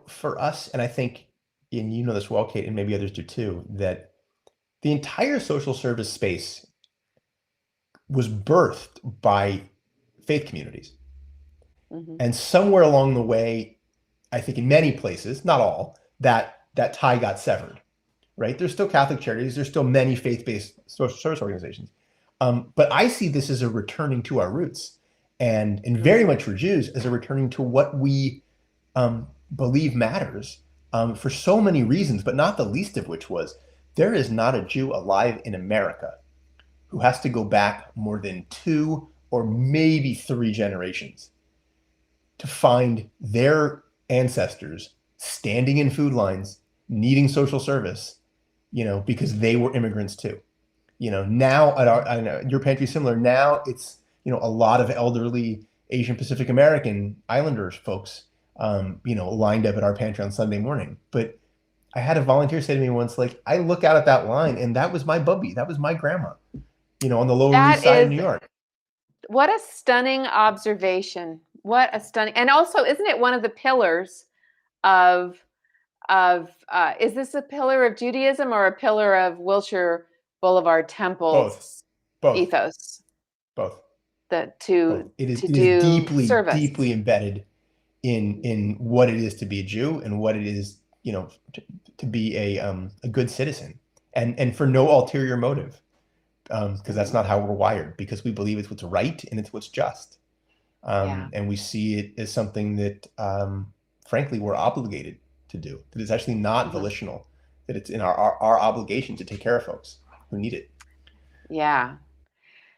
For us, and I think, and you know this well, Kate, and maybe others do too, that the entire social service space was birthed by faith communities. And somewhere along the way, I think in many places, not all, that tie got severed, right? There's still Catholic charities. There's still many faith-based social service organizations. But I see this as a returning to our roots, and very much for Jews as a returning to what we believe matters for so many reasons, but not the least of which was there is not a Jew alive in America who has to go back more than 2 or maybe 3 generations to find their ancestors standing in food lines, needing social service, because they were immigrants too. Now I know your pantry is similar. Now it's, a lot of elderly Asian Pacific American Islanders folks, lined up at our pantry on Sunday morning. But I had a volunteer say to me once, like, I look out at that line and that was my bubby. That was my grandma, on the Lower East Side of New York. What a stunning observation. And also, isn't it one of the pillars of is this a pillar of Judaism or a pillar of Wilshire Boulevard Temple's ethos? Both. It is deeply embedded in what it is to be a Jew and what it is, to be a good citizen, and for no ulterior motive, because that's not how we're wired. Because we believe it's what's right and it's what's just, and we see it as something that, frankly, we're obligated to do. That it's actually not volitional. That it's in our obligation to take care of folks who need it. Yeah.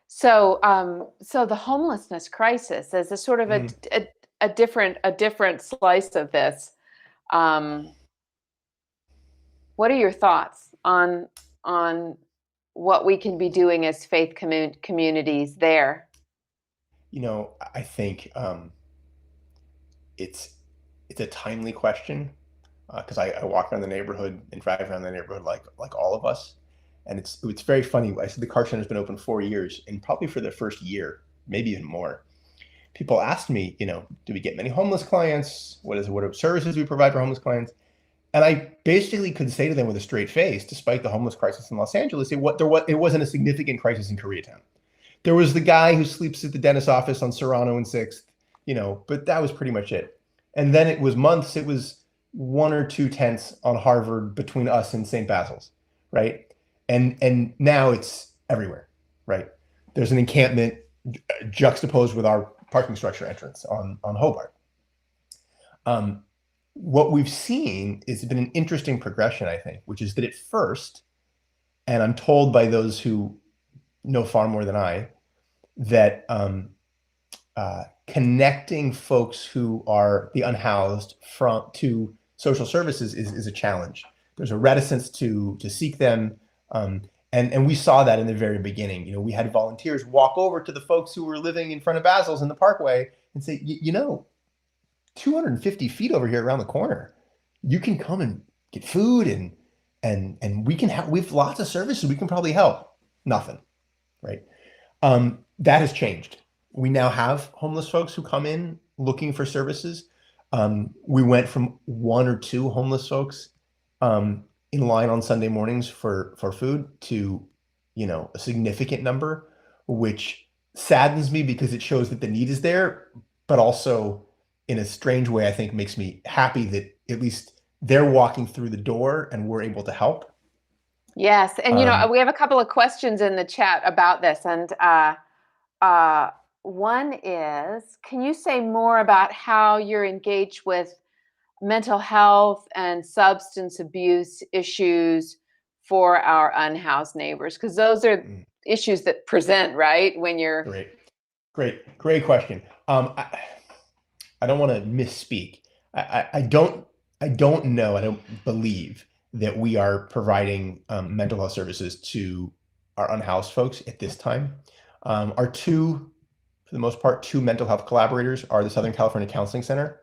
So, the homelessness crisis is a sort of a different slice of this. What are your thoughts on what we can be doing as faith communities there? I think it's a timely question, because I walk around the neighborhood and drive around the neighborhood like all of us. And it's very funny. I said the car center's been open 4 years, and probably for the first year, maybe even more, people asked me, do we get many homeless clients? What are services we provide for homeless clients? And I basically could say to them with a straight face, despite the homeless crisis in Los Angeles, it wasn't a significant crisis in Koreatown. There was the guy who sleeps at the dentist's office on Serrano and 6th, but that was pretty much it. And then it was 1 or 2 tents on Harvard between us and St. Basil's, right? And now it's everywhere, right? There's an encampment juxtaposed with our parking structure entrance on Hobart. What we've seen has been an interesting progression, I think, which is that at first, and I'm told by those who know far more than I, that connecting folks who are the unhoused to social services is a challenge. There's a reticence to seek them. And And we saw that in the very beginning. We had volunteers walk over to the folks who were living in front of Basil's in the Parkway and say, 250 feet over here around the corner, you can come and get food and we've lots of services. We can probably help. Nothing, right? That has changed. We now have homeless folks who come in looking for services. We went from 1 or 2 homeless folks in line on Sunday mornings for food to, a significant number, which saddens me because it shows that the need is there, but also in a strange way, I think makes me happy that at least they're walking through the door and we're able to help. Yes. And, we have a couple of questions in the chat about this. And one is, can you say more about how you're engaged with mental health and substance abuse issues for our unhoused neighbors? Because those are issues that present, right? When you're... Great question. I don't want to misspeak. I don't know. I don't believe that we are providing mental health services to our unhoused folks at this time. Our for the most part, 2 mental health collaborators are the Southern California Counseling Center,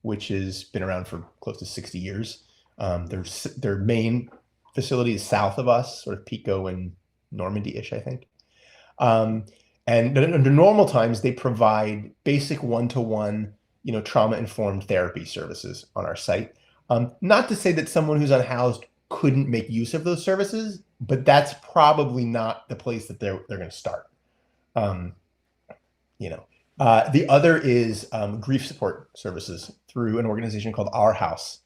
which has been around for close to 60 years. Their main facility is south of us, sort of Pico and Normandy-ish, I think. And under normal times, they provide basic one-to-one, trauma-informed therapy services on our site. Not to say that someone who's unhoused couldn't make use of those services, but that's probably not the place that they're going to start. The other is grief support services through an organization called Our House.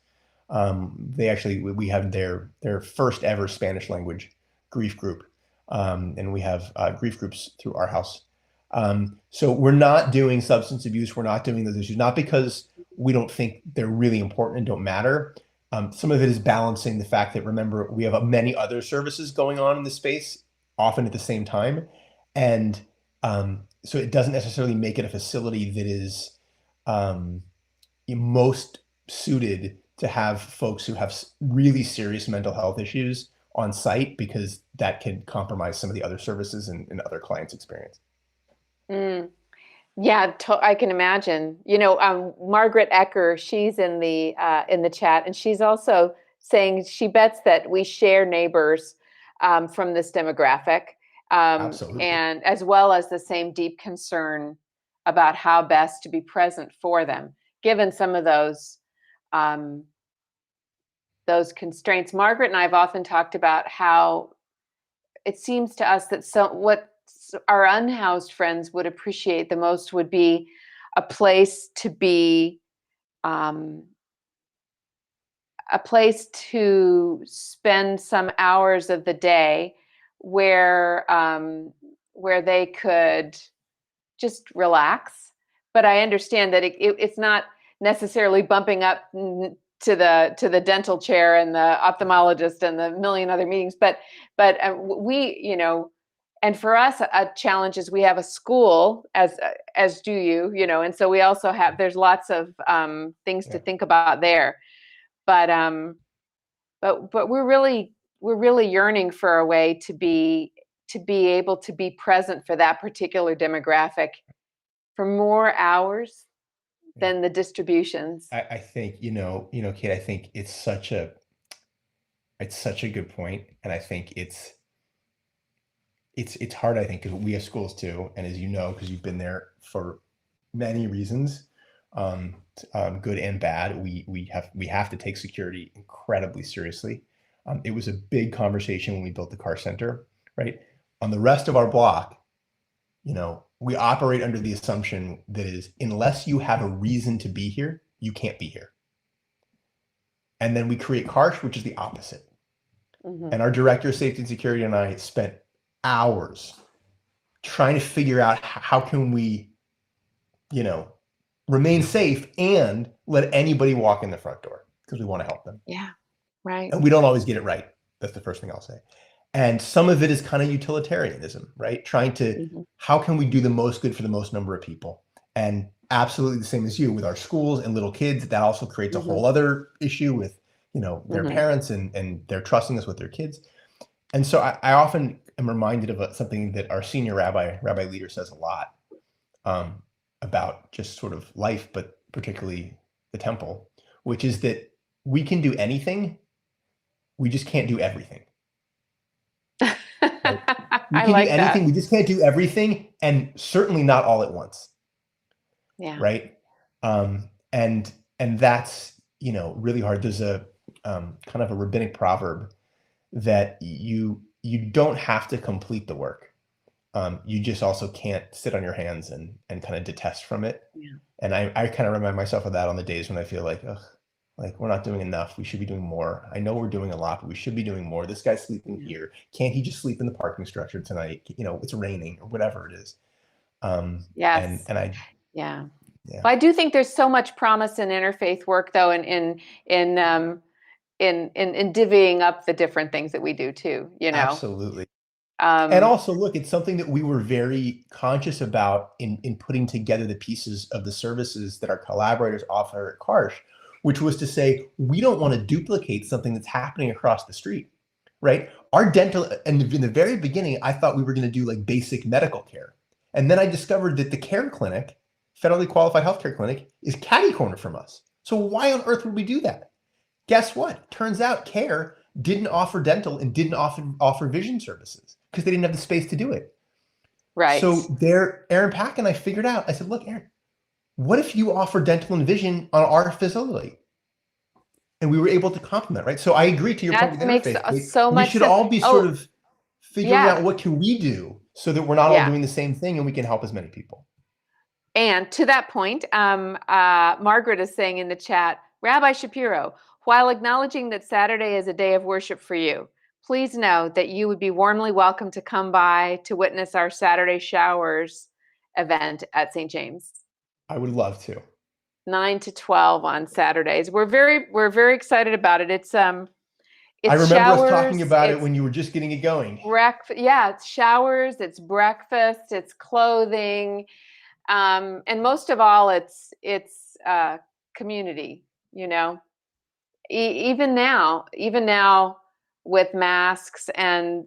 We have their first ever Spanish language grief group, and we have grief groups through Our House. So we're not doing substance abuse. We're not doing those issues, not because we don't think they're really important and don't matter. Some of it is balancing the fact that, remember, we have many other services going on in the space, often at the same time. And so it doesn't necessarily make it a facility that is most suited to have folks who have really serious mental health issues on site, because that can compromise some of the other services and other clients' experience. Yeah, I can imagine. Margaret Ecker, she's in the chat, and she's also saying she bets that we share neighbors from this demographic, Absolutely. and as well as the same deep concern about how best to be present for them, given some of those constraints. Margaret and I have often talked about how it seems to us that what our unhoused friends would appreciate the most would be a place to be, a place to spend some hours of the day where they could just relax. But I understand that it's not necessarily bumping up to the dental chair and the ophthalmologist and the million other meetings, but we, and for us, a challenge is we have a school, as do you, and so we also there's lots of things to think about there, but we're really yearning for a way to be able to be present for that particular demographic for more hours than the distributions. I think, Kate, I think it's such a good point. And I think it's hard, I think, because we have schools too. And as you know, because you've been there for many reasons, good and bad, we have to take security incredibly seriously. It was a big conversation when we built the car center, right? On the rest of our block, we operate under the assumption that is, unless you have a reason to be here, you can't be here. And then we create Karsh, which is the opposite. Mm-hmm. And our director of safety and security and I spent hours trying to figure out how can we, remain safe and let anybody walk in the front door, because we want to help them. Yeah, right. And we don't always get it right. That's the first thing I'll say. And some of it is kind of utilitarianism, right? Trying to, how can we do the most good for the most number of people? And absolutely the same as you with our schools and little kids. That also creates a whole other issue with, their parents and they're trusting us with their kids. And so I often am reminded of something that our senior rabbi leader says a lot about just sort of life, but particularly the temple, which is that we can do anything, we just can't do everything. Right? We I can do like anything, that. we just can't do everything, and certainly not all at once. Yeah. Right. And that's, really hard. There's a kind of a rabbinic proverb that you don't have to complete the work. You just also can't sit on your hands and kind of detest from it. Yeah. And I kind of remind myself of that on the days when I feel like, ugh, like we're not doing enough. We should be doing more. I know we're doing a lot, but we should be doing more. This guy's sleeping here. Can't he just sleep in the parking structure tonight? It's raining or whatever it is. Yes. And I, Yeah. yeah, Well, I do think there's so much promise in interfaith work, though, in divvying up the different things that we do too. absolutely. And also, look, it's something that we were very conscious about in putting together the pieces of the services that our collaborators offer at Karsh, which was to say, we don't want to duplicate something that's happening across the street, right? Our dental, and in the very beginning, I thought we were going to do like basic medical care. And then I discovered that the care clinic, federally qualified healthcare clinic, is catty corner from us. So why on earth would we do that? Guess what? Turns out care didn't offer dental and didn't offer vision services because they didn't have the space to do it. Right. So there, Aaron Pack and I figured out, I said, look, Aaron, what if you offer dental and vision on our facility? And we were able to complement, right? So I agree to your point with makes interfaith. so much we should sense. all be sort of figuring out what can we do so that we're not all doing the same thing and we can help as many people. And to that point, Margaret is saying in the chat, Rabbi Shapiro, while acknowledging that Saturday is a day of worship for you, please know that you would be warmly welcome to come by to witness our Saturday showers event at St. James. I would love to. 9 to 12 on Saturdays. We're very excited about it. It's I remember showers, us talking about it when you were just getting it going. It's showers, it's breakfast, it's clothing, and most of all, it's community. Even now with masks and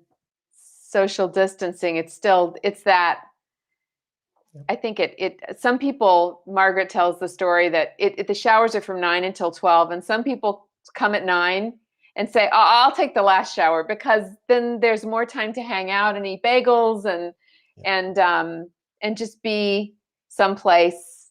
social distancing, it's that. I think some people, Margaret tells the story that the showers are from 9 until 12, and some people come at 9 and say, oh, I'll take the last shower because then there's more time to hang out and eat bagels and just be someplace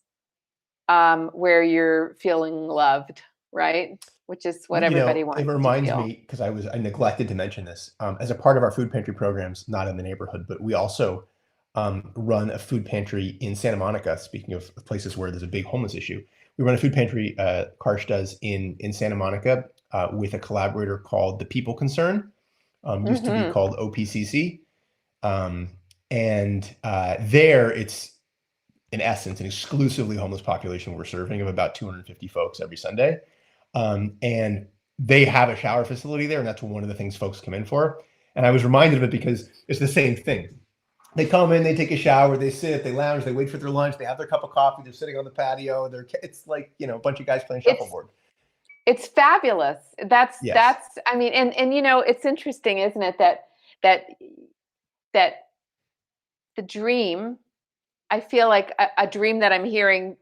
where you're feeling loved, right? Which is what everybody wants. It reminds me, because I neglected to mention this, as a part of our food pantry programs, not in the neighborhood, but we also run a food pantry in Santa Monica. Speaking of places where there's a big homeless issue, we run a food pantry, Karsh does, in Santa Monica with a collaborator called The People Concern, used to be called OPCC. And there it's, in essence, an exclusively homeless population we're serving of about 250 folks every Sunday. And they have a shower facility there, and that's one of the things folks come in for. And I was reminded of it because it's the same thing. They come in, they take a shower, they sit, they lounge, they wait for their lunch, they have their cup of coffee, they're sitting on the patio. It's like, a bunch of guys playing shuffleboard. It's fabulous. That's I mean, and it's interesting, isn't it, that the dream, I feel like a dream that I'm hearing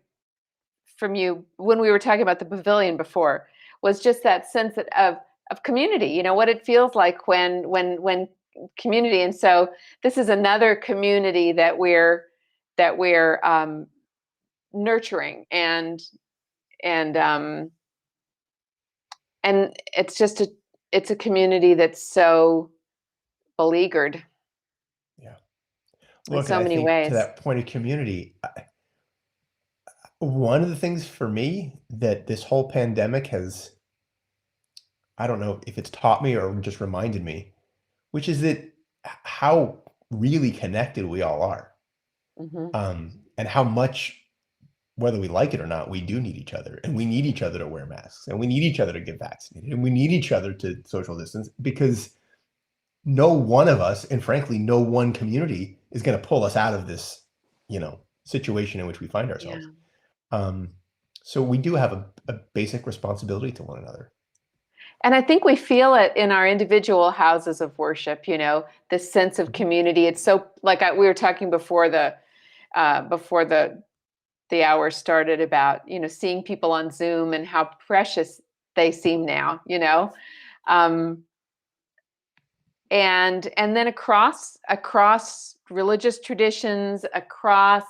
from you when we were talking about the pavilion before was just that sense of community, what it feels like when community. And so this is another community that we're nurturing and it's just it's a community that's so beleaguered. Yeah. Look, in so many ways. To that point of community, one of the things for me that this whole pandemic has, I don't know if it's taught me or just reminded me, which is that how really connected we all are. And how much, whether we like it or not, we do need each other, and we need each other to wear masks, and we need each other to get vaccinated, and we need each other to social distance, because no one of us, and frankly, no one community is going to pull us out of this, situation in which we find ourselves. So we do have a basic responsibility to one another. And I think we feel it in our individual houses of worship, you know, this sense of community. It's so like we were talking before the hour started about, you know, seeing people on Zoom and how precious they seem now, you know. And then across religious traditions, across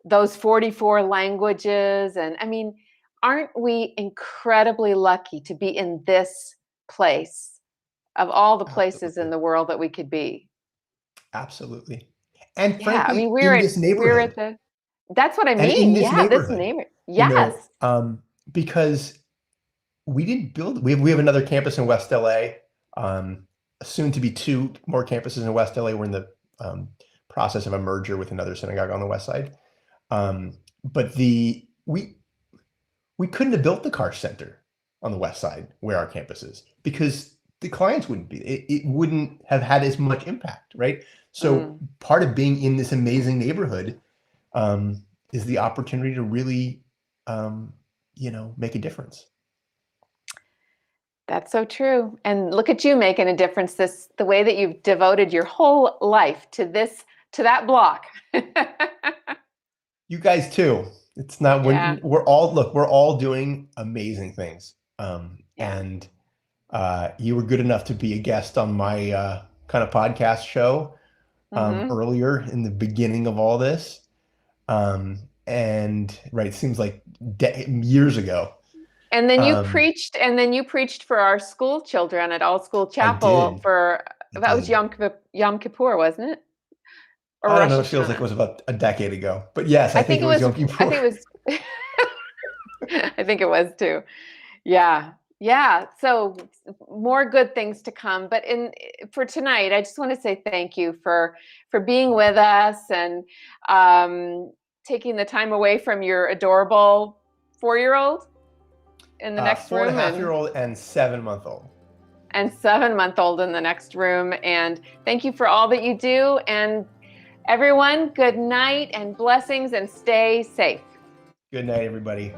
those 44 languages, and I mean, aren't we incredibly lucky to be in this place of all the places Absolutely. in the world that we could be? Absolutely. And Yeah, I frankly, mean, in this we're neighborhood, at the, that's what I and in mean. this Yeah, this neighborhood, neighbor. you Yes. know, because we didn't build, we have another campus in West LA, soon to be 2 more campuses in West LA. We're in the process of a merger with another synagogue on the West Side. But we couldn't have built the Karsh Center on the West Side where our campus is because the clients wouldn't be, it wouldn't have had as much impact, right? So part of being in this amazing neighborhood is the opportunity to really, you know, make a difference. That's so true. And look at you making a difference, the way that you've devoted your whole life to that block. You guys too. It's not Yeah. when we're all doing amazing things. Yeah. And you were good enough to be a guest on my kind of podcast show earlier in the beginning of all this. And right, it seems like years ago. And then you preached for our school children at All School Chapel that was Yom Kippur, wasn't it? Or I don't Rosh know, it feels like it Hashanah. was about a decade ago. But yes, I think it was Yom Kippur. I think it was I think it was too. Yeah. Yeah. So more good things to come. But for tonight, I just want to say thank you for being with us and taking the time away from your adorable 4-year-old in the next room. 4.5-year-old and 7-month-old. And 7-month-old in the next room. And thank you for all that you do. And everyone, good night and blessings and stay safe. Good night, everybody.